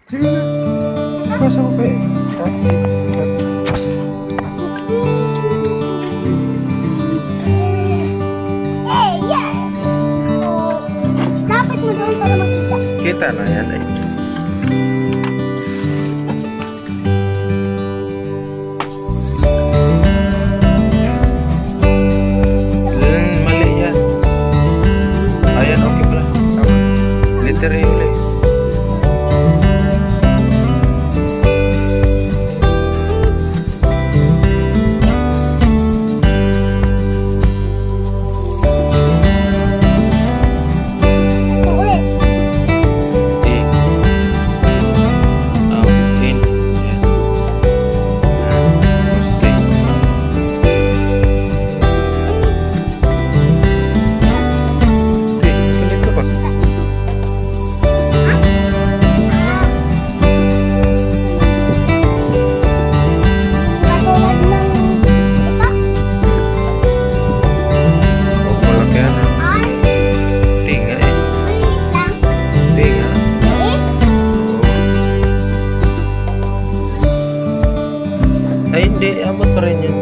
Sige na. Basa ko kayo. Dapat mo doon para makita. Kita na yan eh. Mali yan. Ayan, okay pala. Tama. Letter A ulit. Ulit. A. In. Yan. Stay. Ganito ba? Katulad ng ito. Huwag malaki yan ha. Ay, Tinga eh. maliit lang. Tinga. Maliit. Oo. Ay hindi, abot pa rin yun.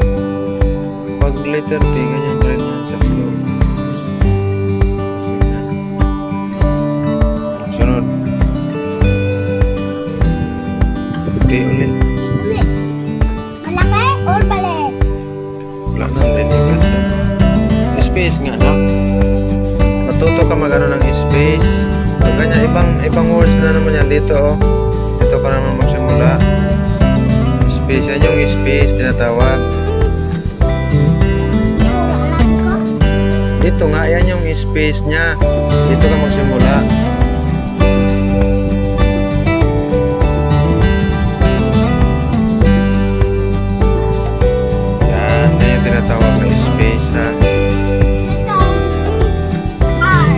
Pag letter T, ganyan pa rin yan sa flow. Sunod. T ulit. Ulit. Malaki or maliit? Wala na din yung kasi. Space nga, no? Matuto ka magano ng space. Pag ganyan, ibang words na naman yan dito, oh. Dito ka naman magsimula. Space, yan yung space, tinatawag. Alam ko. Dito nga, yan yung space niya. Dito ka magsimula. Yan yung tinatawag na space, ha? Ito. R.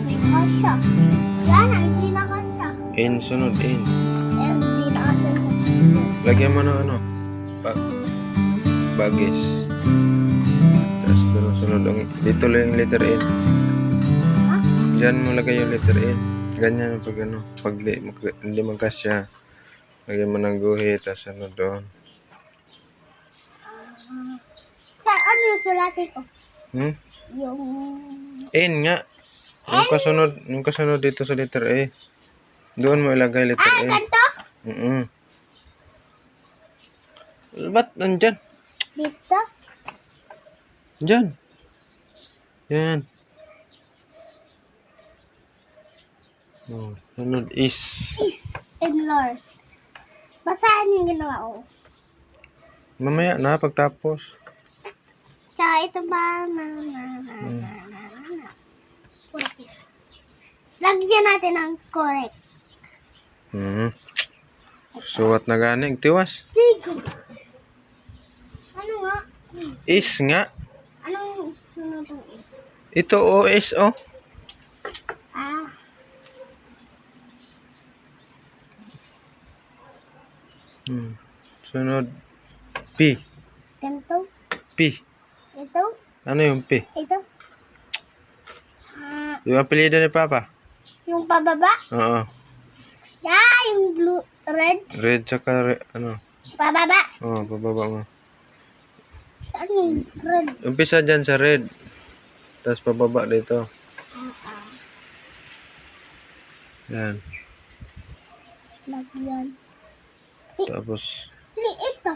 May kasya. Yan, hindi na kasya. In, sunod, in. Hindi na kasya. Lagyan mo ng ano? Bagis. Tapos doon sunod ang dito lang yung letter N. Ha? Diyan mo lagay yung letter N. Ganyan pag ano, pag hindi magkasya. Lagyan mo ng guhit, tapos ano doon. Sa ano yung sulatin ko? Hmm? Yung... N nga. Yung kasunod dito sa letter A. Doon mo ilagay letter N. Ganito? Ba't nandyan? Dito? Diyan. Yan. Oh, sunod is. Is and Lord. Basahin yung ginawa ko. Mamaya na, pagtapos. Tsaka ito ba? Lagyan natin ng correct. Suwat na ganing. Tiwas. Sige. Ano nga? Is nga. Anong sunod ng is? Ito OS oh. Ah. Sunod P. Ganito? P. Ito? Ano yung P? Ito? Ah, Yung apelyido ni Papa? yung pababa? Oo. Yeah, yung blue, red. Red tsaka ano? Pababa. Oo, pababa mo. Saan yung red? Umpisa dyan sa red. Tapos pababa dito. Yan. Lagyan. Tapos, Ito.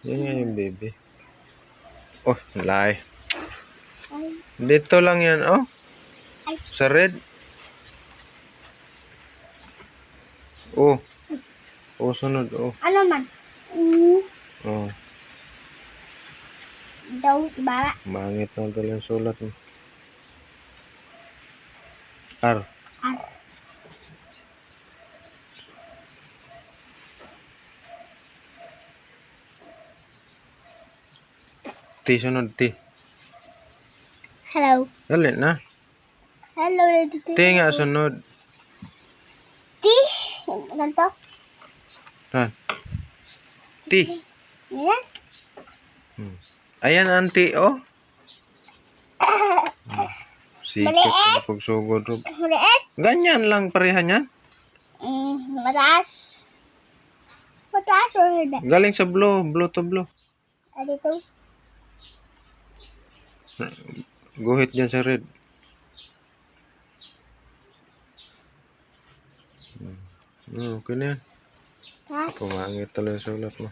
yan nga yung baby. Oh, lie. Ay, Dito lang yan, oh. Ay. Sa red. Oh. Oh, sunod, oh. ano man? Oh, Daw, bala. mangit na talaga yung sulat mo. R. R. T, sunod T. Hello. Dali na. Hello, T. T nga sunod. T. Ganito. Saan? T. Yan. Hmm. Ayan ang T, oh. Sikit Maliit. na pagsugod. Maliit. Ganyan lang pareha niyan. Mataas. Mataas o hindi? Galing sa blue. Blue to blue. Dito. Guhit dyan sa red. Okay na yan. Taas. Pumangit tuloy yung sulat mo.